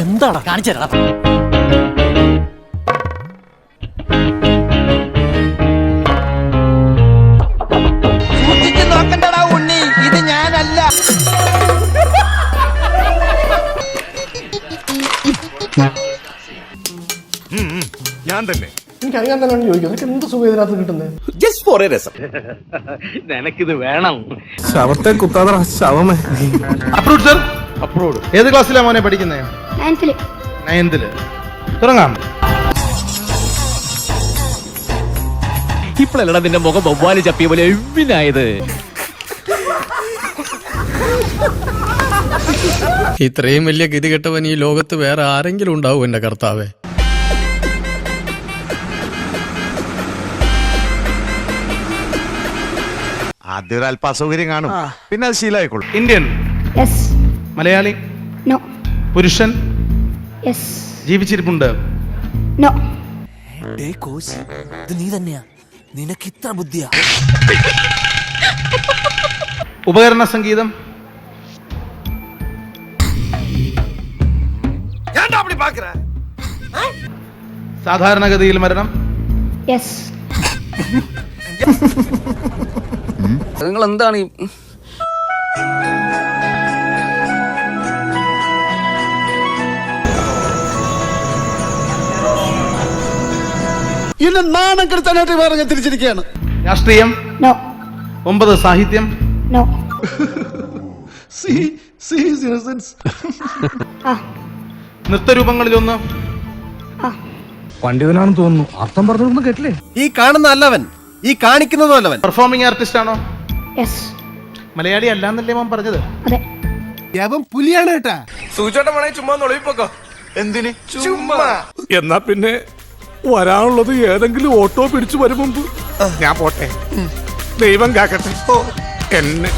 എന്താടാ കാണിച്ചു തരാം. നോക്കണ്ടടാ ഉണ്ണി, ഇത് ഞാനല്ല. ഞാൻ തന്നെ. എനിക്കറിയാൻ തന്നെ ചോദിക്കും, നിനക്ക് എന്ത് സുഖം ഇതിനകത്ത് കിട്ടുന്നത്? ജസ്റ്റ് ഫോർ എ രസം. നിനക്കിത് വേണം. ശവത്തെ കുത്താതെ ശവമേ. Approve sir, approve. ഏത് ക്ലാസ്സിലാണ് മോനെ പഠിക്കുന്നത്? 9th. തുടങ്ങാം. ഇപ്പോഴല്ലടാ നിന്റെ മുഖം വവ്വാല് ചപ്പിയ പോലെ എവിനായത്. ഇത്രയും വലിയ ഗതികെട്ടവൻ ഈ ലോകത്ത് വേറെ ആരെങ്കിലും ഉണ്ടാവും എന്റെ കർത്താവേ. ആദ്യം ഒരു അല്പ അസൗകര്യം കാണും, പിന്നെ അത് ശീലമായിക്കോളും. ഇന്ത്യൻ, മലയാളി, പുരുഷൻ, ജീവിച്ചിരിപ്പുണ്ട്. നീ തന്നെയാ, നിനക്ക് ഇത്ര ബുദ്ധിയാ. ഉപകരണ സംഗീതം, സാധാരണഗതിയിൽ മരണം. നിങ്ങൾ എന്താണ് എന്നെ നാണം കെടുത്താനായിട്ട് വേറെ ഞാൻ തിരിച്ചിരിക്കുകയാണ്. രാഷ്ട്രീയം, 9 സാഹിത്യം, നൃത്തരൂപങ്ങളിലൊന്ന്. പണ്ഡിതനാണെന്ന് തോന്നുന്നു, അർത്ഥം പറഞ്ഞൊന്നും കേട്ടില്ലേ? ഈ കാണുന്ന അല്ലവൻ, ഈ കാണിക്കുന്നതും അല്ലവൻ. പെർഫോമിംഗ് ആർട്ടിസ്റ്റ് ആണോ? മലയാളി അല്ലാന്നല്ലേ മോൻ പറഞ്ഞത്? അവൻ പുലിയാണ് കേട്ടാ. എന്തിന്? ചുമ്മാ. എന്നാ പിന്നെ വരാനുള്ളത് ഏതെങ്കിലും ഓട്ടോ പിടിച്ചു വരും മുമ്പ് ഞാൻ പോട്ടെ. ദൈവം കാക്കട്ടെ എന്നെ.